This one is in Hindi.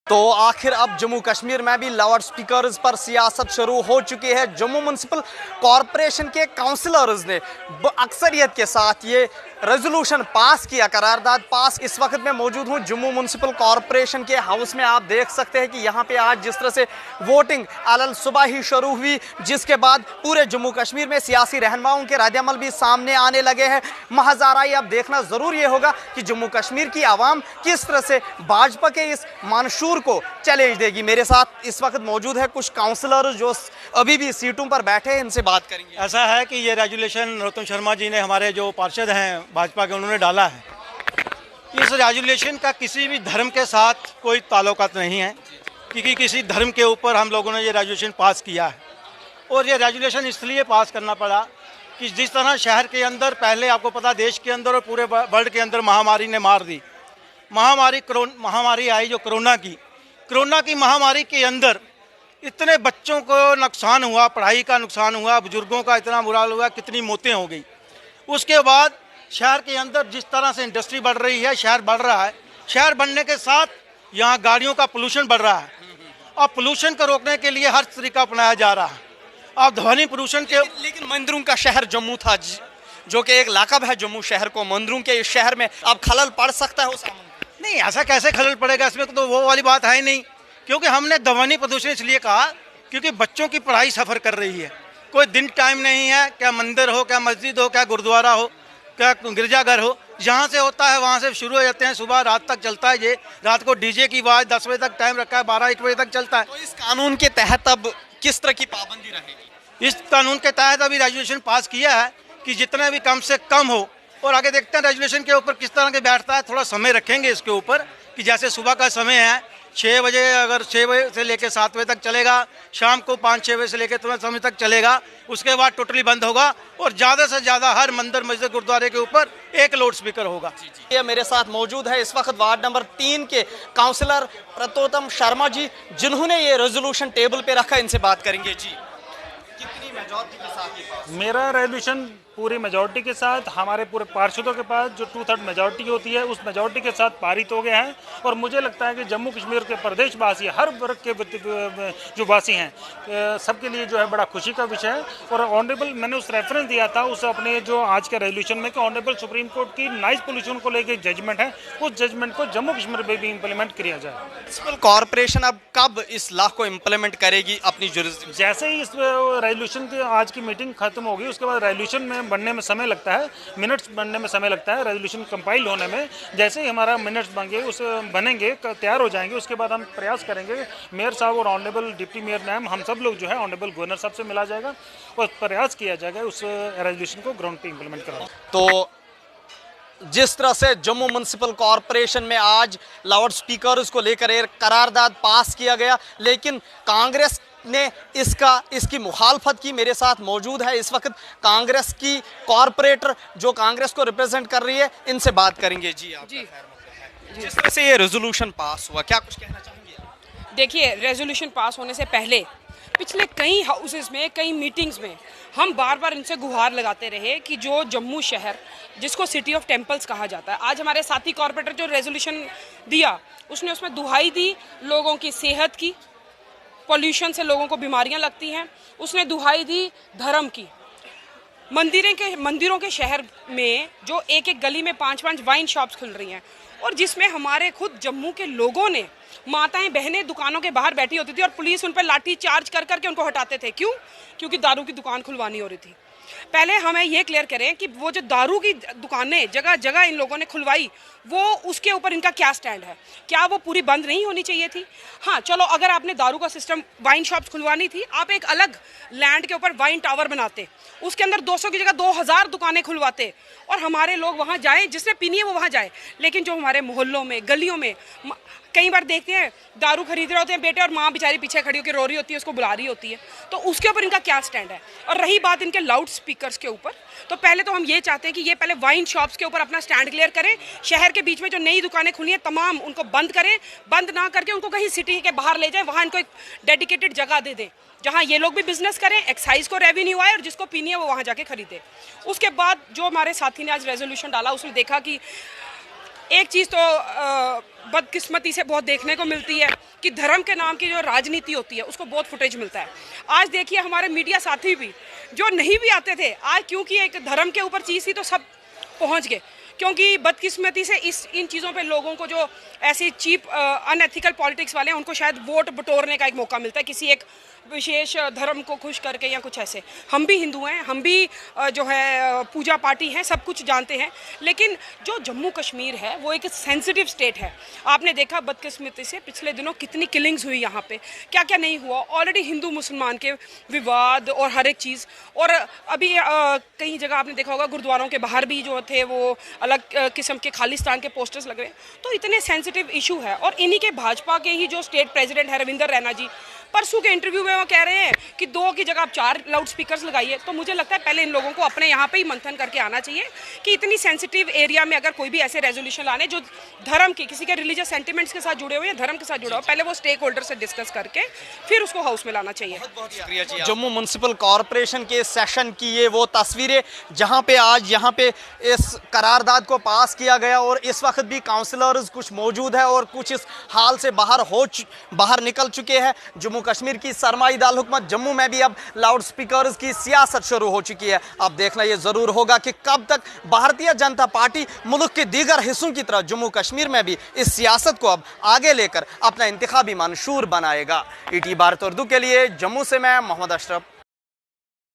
तो आखिर अब जम्मू कश्मीर में भी लाउड स्पीकर्स पर सियासत शुरू हो चुकी है। जम्मू म्युनिसिपल कॉरपोरेशन के काउंसिलर्स ने अक्सरियत के साथ ये रेजोल्यूशन पास किया, करारदाद पास। इस वक्त मैं मौजूद हूँ जम्मू म्युनिसिपल कॉरपोरेशन के हाउस में। आप देख सकते हैं कि यहाँ पे आज जिस तरह से वोटिंग अलल सुबह ही शुरू हुई, जिसके बाद पूरे जम्मू कश्मीर में सियासी रहनुमाओं के रद्द-ए-अमल भी सामने आने लगे हैं। महज़ अब देखना ज़रूर ये होगा कि जम्मू कश्मीर की आवाम किस तरह से भाजपा के इस मंशूर को चैलेंज देगी। मेरे साथ इस वक्त मौजूद है कुछ काउंसलर जो अभी भी सीटों पर बैठे हैं, इनसे बात करेंगे। ऐसा है कि ये रेजुलेशन नरोत्तम शर्मा जी ने, हमारे जो पार्षद हैं भाजपा के, उन्होंने डाला है। इस रेजुलेशन का किसी भी धर्म के साथ कोई ताल्लुकात नहीं है, क्योंकि किसी धर्म के ऊपर हम लोगों ने ये रेजुलेशन पास किया है। और ये रेजुलेशन इसलिए पास करना पड़ा कि जिस तरह शहर के अंदर पहले आपको पता, देश के अंदर और पूरे वर्ल्ड के अंदर महामारी ने मार दी। महामारी आई जो कोरोना की महामारी के अंदर इतने बच्चों को नुकसान हुआ, पढ़ाई का नुकसान हुआ, बुजुर्गों का इतना बुरा हाल हुआ, कितनी मौतें हो गई। उसके बाद शहर के अंदर जिस तरह से इंडस्ट्री बढ़ रही है, शहर बढ़ रहा है। शहर बढ़ने के साथ यहाँ गाड़ियों का पोल्यूशन बढ़ रहा है। अब पोल्यूशन को रोकने के लिए हर तरीका अपनाया जा रहा है। अब ध्वनि प्रदूषण के लेकिन मंदिरों का शहर जम्मू था, जो कि एक लाकब है जम्मू शहर को। मंदिरों के इस शहर में अब खलल पड़ सकता है उस नहीं, ऐसा कैसे खलल पड़ेगा? इसमें तो वो वाली बात है ही नहीं, क्योंकि हमने ध्वनि प्रदूषण इसलिए कहा क्योंकि बच्चों की पढ़ाई सफ़र कर रही है। कोई दिन टाइम नहीं है, क्या मंदिर हो, क्या मस्जिद हो, क्या गुरुद्वारा हो, क्या गिरजाघर हो, जहाँ से होता है वहाँ से शुरू हो जाते हैं। सुबह रात तक चलता है ये। रात को डीजे की आवाज़ 10 बजे तक टाइम रखा है, 12-1 बजे तक चलता है। तो इस कानून के तहत अब किस तरह की पाबंदी रहेगी? इस कानून के तहत अभी रेजुलेशन पास किया है कि जितने भी कम से कम हो, और आगे देखते हैं रेजुलेशन के ऊपर किस तरह के बैठता है। थोड़ा समय रखेंगे इसके ऊपर कि जैसे सुबह का समय है 6 बजे, अगर 6 बजे से लेकर 7 बजे तक चलेगा, शाम को 5-6 बजे से लेकर थोड़ा समय तक चलेगा, उसके बाद टोटली बंद होगा। और ज़्यादा से ज़्यादा हर मंदिर, मस्जिद, गुरुद्वारे के ऊपर एक लाउड स्पीकर होगा। ये मेरे साथ मौजूद है इस वक्त वार्ड नंबर 3 के काउंसलर नरोत्तम शर्मा जी, जिन्होंने ये रेजोल्यूशन टेबल पे रखा। इनसे बात करेंगे। जी, कितनी मेजॉरिटी के साथ? मेरा रेजोल्यूशन पूरी मेजॉरिटी के साथ, हमारे पूरे पार्षदों के पास जो 2/3 मेजॉरिटी होती है, उस मेजॉरिटी के साथ पारित हो गया है। और मुझे लगता है कि जम्मू कश्मीर के प्रदेशवासी, हर वर्ग के जो वासी हैं, सबके लिए जो है बड़ा खुशी का विषय है। और ऑनरेबल, मैंने उस रेफरेंस दिया था उस अपने जो आज के रेजोल्यूशन में कि ऑनरेबल सुप्रीम कोर्ट की नॉइज पोल्यूशन को लेकर जजमेंट है, उस जजमेंट को जम्मू कश्मीर में भी इम्प्लीमेंट किया जाए। म्युनिसिपल कॉरपोरेशन अब कब इस लॉ को इम्प्लीमेंट करेगी अपनी जुरिस्डिक्शन? जैसे ही इस रेजोल्यूशन की आज की मीटिंग खत्म होगी, उसके बाद रेजोल्यूशन में बनने में समय लगता है, मिनट्स बनने में समय लगता है, रेजोल्यूशन कंपाइल होने में। जैसे ही हमारा मिनट्स बनेंगे, तैयार हो जाएंगे, उसके बाद हम प्रयास करेंगे, मेयर साहब और ऑनरेबल डिप्टी मेयर मैम, हम सब लोग जो है ऑनरेबल गवर्नर साहब से मिला जाएगा और प्रयास किया जाएगा उस रेजोल्यूशन को ग्राउंड पे इम्प्लीमेंट कराने। तो जिस तरह से जम्मू म्युनिसिपल कॉरपोरेशन में आज लाउड स्पीकर्स को लेकर एक करारदाद पास किया गया, लेकिन कांग्रेस ने इसकी मुखालफत की। मेरे साथ मौजूद है इस वक्त कांग्रेस की कॉरपोरेटर जो कांग्रेस को रिप्रेजेंट कर रही है, इनसे बात करेंगे। जी, आप जी, जिस तरह से ये रेजोल्यूशन पास हुआ, क्या कुछ कहना चाहेंगे? देखिए, रेजोल्यूशन पास होने से पहले पिछले कई हाउसेस में, कई मीटिंग्स में हम बार बार इनसे गुहार लगाते रहे कि जो जम्मू शहर, जिसको सिटी ऑफ टेम्पल्स कहा जाता है, आज हमारे साथी कॉरपोरेटर जो रेजोल्यूशन दिया, उसने उसमें दुहाई दी लोगों की सेहत की, पॉल्यूशन से लोगों को बीमारियां लगती हैं। उसने दुहाई दी धर्म की। मंदिरों के शहर में जो एक एक गली में 5-5 वाइन शॉप्स खुल रही हैं, और जिसमें हमारे खुद जम्मू के लोगों ने, माताएं बहनें दुकानों के बाहर बैठी होती थी और पुलिस उन पर लाठी चार्ज कर करके उनको हटाते थे। क्यों? क्योंकि दारू की दुकान खुलवानी हो रही थी। पहले हमें ये क्लियर करें कि वो जो दारू की दुकानें जगह जगह इन लोगों ने खुलवाई, वो उसके ऊपर इनका क्या स्टैंड है? क्या वो पूरी बंद नहीं होनी चाहिए थी? हाँ, चलो, अगर आपने दारू का सिस्टम, वाइन शॉप्स खुलवानी थी, आप एक अलग लैंड के ऊपर वाइन टावर बनाते, उसके अंदर 200 की जगह 2000 दुकानें खुलवाते, और हमारे लोग वहाँ जाए, जिसने पीनी है वो वहाँ जाए। लेकिन जो हमारे मोहल्लों में, गलियों में कई बार देखते हैं दारू खरीद रहे होते हैं बेटे, और माँ बेचारी पीछे खड़ी होकर रो रही होती है, उसको बुला रही होती है, तो उसके ऊपर इनका क्या स्टैंड है? और रही बात इनके लाउड स्पीकर्स के ऊपर, तो पहले तो हम ये चाहते हैं कि ये पहले वाइन शॉप्स के ऊपर अपना स्टैंड क्लियर करें। शहर के बीच में जो नई दुकानें खुली हैं तमाम उनको बंद करें, बंद ना करके उनको कहीं सिटी के बाहर ले जाएं, वहाँ इनको एक डेडिकेटेड जगह दे दें जहाँ ये लोग भी बिजनेस करें, एक्साइज को रेवेन्यू आए, और जिसको पीनी है वो वहाँ जाके खरीदे। उसके बाद जो हमारे साथी ने आज रेजोल्यूशन डाला, उसने देखा कि एक चीज़ तो बदकिस्मती से बहुत देखने को मिलती है कि धर्म के नाम की जो राजनीति होती है उसको बहुत फुटेज मिलता है। आज देखिए हमारे मीडिया साथी भी जो नहीं भी आते थे, आज क्योंकि एक धर्म के ऊपर चीज़ थी तो सब पहुंच गए, क्योंकि बदकिस्मती से इन चीज़ों पे लोगों को जो ऐसी चीप अनएथिकल पॉलिटिक्स वाले हैं उनको शायद वोट बटोरने का एक मौका मिलता है किसी एक विशेष धर्म को खुश करके या कुछ ऐसे। हम भी हिंदू हैं, हम भी जो है पूजा पार्टी हैं, सब कुछ जानते हैं, लेकिन जो जम्मू कश्मीर है वो एक सेंसिटिव स्टेट है। आपने देखा बदकिस्मती से पिछले दिनों कितनी किलिंग्स हुई यहाँ पे, क्या क्या नहीं हुआ। ऑलरेडी हिंदू मुसलमान के विवाद और हर एक चीज़, और अभी कई जगह आपने देखा होगा गुरुद्वारों के बाहर भी जो थे वो अलग किस्म के खालिस्तान के पोस्टर्स लग रहे हैं। तो इतने सेंसिटिव इशू है, और इन्हीं के भाजपा के ही जो स्टेट प्रेसिडेंट है रविंदर रैना जी, परसों के इंटरव्यू में वो कह रहे हैं कि 2 की जगह आप 4 लाउड स्पीकर्स लगाइए। तो मुझे लगता है पहले इन लोगों को अपने यहाँ पे ही मंथन करके आना चाहिए कि इतनी सेंसिटिव एरिया में अगर कोई भी ऐसे रेजोल्यूशन लाने जो धर्म की, किसी के रिलीजियस सेंटिमेंट्स के साथ जुड़े हुए हैं, धर्म के साथ जुड़ा हो, पहले वो स्टेक होल्डर से डिस्कस करके फिर उसको हाउस में लाना चाहिए। जम्मू म्युनिसिपल कॉरपोरेशन के सेशन की ये वो तस्वीरें जहाँ पे आज यहाँ पे इस करारदाद को पास किया गया, और इस वक्त भी काउंसिलर्स कुछ मौजूद है और कुछ इस हाल से बाहर निकल चुके हैं। जम्मू कश्मीर की सरमाई दाल हुकूमत जम्मू में भी अब लाउड स्पीकर्स की सियासत शुरू हो चुकी है। अब देखना ये जरूर होगा कि कब तक भारतीय जनता पार्टी मुल्क के दीगर हिस्सों की तरह जम्मू कश्मीर में भी इस सियासत को अब आगे लेकर अपना इंतखाबी मंशूर बनाएगा। ईटी भारत उर्दू के लिए जम्मू से मैं मोहम्मद अशरफ।